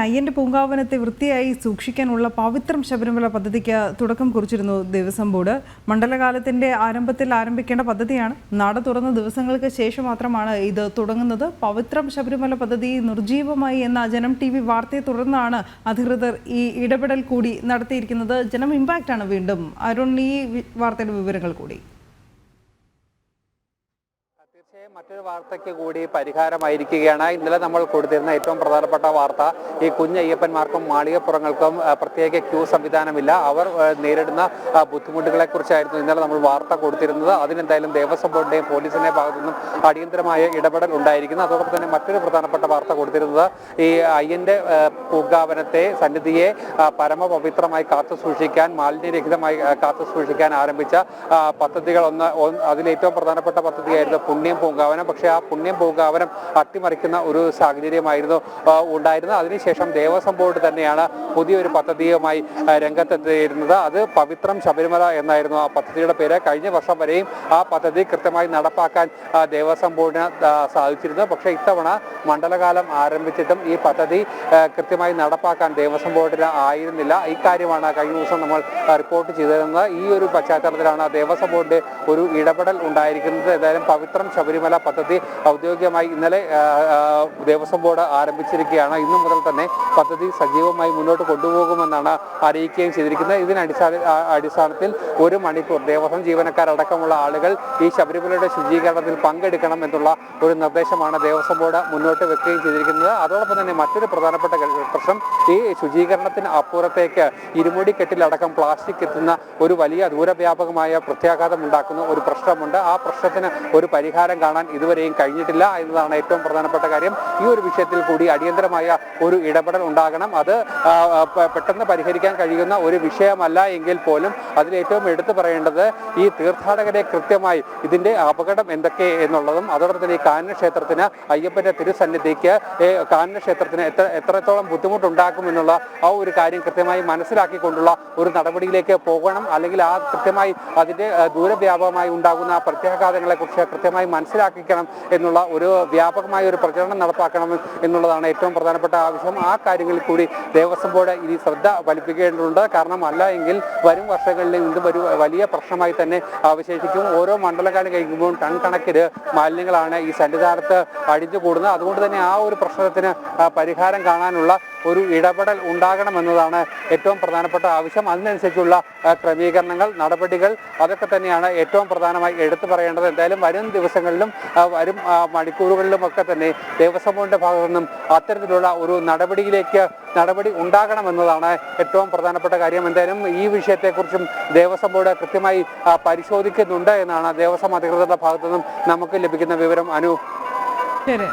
അയ്യന്റെ പൂങ്കാവനത്തെ വൃത്തിയായി സൂക്ഷിക്കാനുള്ള പവിത്രം ശബരിമല പദ്ധതിക്ക് തുടക്കം കുറിച്ചിരുന്നു ദേവസ്വം ബോർഡ്. മണ്ഡലകാലത്തിന്റെ ആരംഭത്തിൽ ആരംഭിക്കേണ്ട പദ്ധതിയാണ്. നട തുറന്ന ദിവസങ്ങൾക്ക് ശേഷം മാത്രമാണ് ഇത് തുടങ്ങുന്നത്. പവിത്രം ശബരിമല പദ്ധതി നിർജീവമായി എന്ന ജനം TV വാർത്തയെ തുടർന്നാണ് അധികൃതർ ഈ ഇടപെടൽ കൂടി നടത്തിയിരിക്കുന്നത്. ജനം ഇമ്പാക്റ്റ് ആണ് വീണ്ടും. അരുൺ, ഈ വാർത്തയുടെ വിവരങ്ങൾ കൂടി. മറ്റൊരു വാർത്തയ്ക്ക് കൂടി പരിഹാരമായിരിക്കുകയാണ്. ഇന്നലെ നമ്മൾ കൊടുത്തിരുന്ന ഏറ്റവും പ്രധാനപ്പെട്ട വാർത്ത, ഈ കുഞ്ഞയ്യപ്പന്മാർക്കും മാളികപ്പുറങ്ങൾക്കും പ്രത്യേക ക്യൂ സംവിധാനമില്ല, അവർ നേരിടുന്ന ബുദ്ധിമുട്ടുകളെ കുറിച്ചായിരുന്നു ഇന്നലെ നമ്മൾ വാർത്ത കൊടുത്തിരുന്നത്. അതിനെന്തായാലും ദേവസ്വം ബോർഡിന്റെയും പോലീസിന്റെയും ഭാഗത്തു നിന്നും അടിയന്തരമായ ഇടപെടൽ ഉണ്ടായിരിക്കുന്നു. അതോടൊപ്പം തന്നെ മറ്റൊരു പ്രധാനപ്പെട്ട വാർത്ത കൊടുത്തിരുന്നത്, ഈ അയ്യന്റെ പൂങ്കാവനത്തെ സന്നിധിയെ പരമപവിത്രമായി കാത്തു സൂക്ഷിക്കാൻ, മാലിന്യരഹിതമായി കാത്തു സൂക്ഷിക്കാൻ ആരംഭിച്ച പദ്ധതികൾ അതിലേറ്റവും പ്രധാനപ്പെട്ട പദ്ധതിയായിരുന്നു പുണ്യം പൂങ്കാവനം. പക്ഷേ ആ പുണ്യം പൂങ്കാവനം അട്ടിമറിക്കുന്ന ഒരു സാഹചര്യമായിരുന്നു ഉണ്ടായിരുന്നത്. അതിനുശേഷം ദേവസ്വം ബോർഡ് തന്നെയാണ് പുതിയൊരു പദ്ധതിയുമായി രംഗത്തെത്തിയിരുന്നത്. അത് പവിത്രം ശബരിമല എന്നായിരുന്നു ആ പദ്ധതിയുടെ പേര്. കഴിഞ്ഞ വർഷം വരെയും ആ പദ്ധതി കൃത്യമായി നടപ്പാക്കാൻ ദേവസ്വം ബോർഡിന് സാധിച്ചിരുന്നു. പക്ഷേ ഇത്തവണ മണ്ഡലകാലം ആരംഭിച്ചിട്ടും ഈ പദ്ധതി കൃത്യമായി നടപ്പാക്കാൻ ദേവസ്വം ബോർഡിന് ആയിരുന്നില്ല. ഇക്കാര്യമാണ് കഴിഞ്ഞ ദിവസം നമ്മൾ റിപ്പോർട്ട് ചെയ്തിരുന്നത്. ഈ ഒരു പശ്ചാത്തലത്തിലാണ് ദേവസ്വം ബോർഡിന്റെ ഒരു ഇടപെടൽ ഉണ്ടായിരിക്കുന്നത്. ഏതായാലും പവിത്രം ശബരിമല പദ്ധതി ഔദ്യോഗികമായി ഇന്നലെ ദേവസ്വം ബോർഡ് ആരംഭിച്ചിരിക്കുകയാണ്. ഇന്നു മുതൽ തന്നെ പദ്ധതി സജീവമായി മുന്നോട്ട് കൊണ്ടുപോകുമെന്നാണ് അറിയിക്കുകയും ചെയ്തിരിക്കുന്നത്. അടിസ്ഥാനത്തിൽ 1 മണിക്കൂർ ദേവസ്വം ജീവനക്കാരടക്കമുള്ള ആളുകൾ ഈ ശബരിമലയുടെ ശുചീകരണത്തിൽ പങ്കെടുക്കണം എന്നുള്ള ഒരു നിർദ്ദേശമാണ് ദേവസ്വം ബോർഡ് മുന്നോട്ട് വെക്കുകയും ചെയ്തിരിക്കുന്നത്. അതോടൊപ്പം തന്നെ മറ്റൊരു പ്രധാനപ്പെട്ട പ്രശ്നം, ഈ ശുചീകരണത്തിന് അപ്പുറത്തേക്ക് ഇരുമുടിക്കെട്ടിലടക്കം പ്ലാസ്റ്റിക് എത്തുന്ന ഒരു വലിയ ദൂരവ്യാപകമായ പ്രത്യാഘാതം ഉണ്ടാക്കുന്ന ഒരു പ്രശ്നമുണ്ട്. ആ പ്രശ്നത്തിന് ഒരു പരിഹാരം കാണാൻ ഇതുവരെയും കഴിഞ്ഞിട്ടില്ല എന്നതാണ് ഏറ്റവും പ്രധാനപ്പെട്ട കാര്യം. ഈ ഒരു വിഷയത്തിൽ കൂടി അടിയന്തരമായ ഒരു ഇടപെടൽ ഉണ്ടാകണം. അത് പെട്ടെന്ന് പരിഹരിക്കാൻ കഴിയുന്ന ഒരു വിഷയമല്ല എങ്കിൽ പോലും അതിലേറ്റവും എടുത്തു പറയേണ്ടത്, ഈ തീർത്ഥാടകരെ കൃത്യമായി ഇതിന്റെ അപകടം എന്തൊക്കെ എന്നുള്ളതും, അതോടൊപ്പം തന്നെ ഈ കാനന ക്ഷേത്രത്തിന്, അയ്യപ്പന്റെ തിരുസന്നിധിക്ക് കാനന ക്ഷേത്രത്തിന് എത്രത്തോളം ബുദ്ധിമുട്ടുണ്ടാക്കുമെന്നുള്ള ആ ഒരു കാര്യം കൃത്യമായി മനസ്സിലാക്കിക്കൊണ്ടുള്ള ഒരു നടപടിയിലേക്ക് പോകണം. അല്ലെങ്കിൽ ആ കൃത്യമായി അതിന്റെ ദൂരവ്യാപകമായി ഉണ്ടാകുന്ന പ്രത്യാഘാതങ്ങളെ കുറിച്ച് കൃത്യമായി മനസ്സിലാക്കിക്കണം എന്നുള്ള ഒരു വ്യാപകമായ ഒരു പ്രചരണം നടപ്പാക്കണം എന്നുള്ളതാണ് ഏറ്റവും പ്രധാനപ്പെട്ട ആവശ്യം. ആ കാര്യങ്ങളിൽ കൂടി ദേവസ്വം ബോർഡ് ഇനി ശ്രദ്ധ ഫലിപ്പിക്കേണ്ടതുണ്ട്. കാരണം അല്ല എങ്കിൽ വരും വർഷങ്ങളിൽ ഇതും ഒരു വലിയ പ്രശ്നമായി തന്നെ അവശേഷിക്കും. ഓരോ മണ്ഡലകാലം കഴിക്കുമ്പോൾ ടൺ കണക്കിന് മാലിന്യങ്ങളാണ് ഈ സന്നിധാനത്ത് അടിഞ്ഞുകൂടുന്നത്. അതുകൊണ്ട് തന്നെ ആ ഒരു പ്രശ്നത്തിന് പരിഹാരം കാണാനുള്ള ഒരു ഇടപെടൽ ഉണ്ടാകണമെന്നതാണ് ഏറ്റവും പ്രധാനപ്പെട്ട ആവശ്യം. അതിനനുസരിച്ചുള്ള ക്രമീകരണങ്ങൾ, നടപടികൾ, അതൊക്കെ തന്നെയാണ് ഏറ്റവും പ്രധാനമായി എടുത്തു പറയേണ്ടത്. എന്തായാലും വരും ദിവസങ്ങളിലും വരും മണിക്കൂറുകളിലും ഒക്കെ തന്നെ ദേവസ്വം ബോർഡിന്റെ ഭാഗത്തു നിന്നും അത്തരത്തിലുള്ള ഒരു നടപടി ഉണ്ടാകണമെന്നതാണ് ഏറ്റവും പ്രധാനപ്പെട്ട കാര്യം. എന്തായാലും ഈ വിഷയത്തെക്കുറിച്ചും ദേവസ്വം ബോർഡ് കൃത്യമായി പരിശോധിക്കുന്നുണ്ട് എന്നാണ് ദേവസ്വം അധികൃതരുടെ ഭാഗത്തു നിന്നും നമുക്ക് ലഭിക്കുന്ന വിവരം. അനു. ശരി.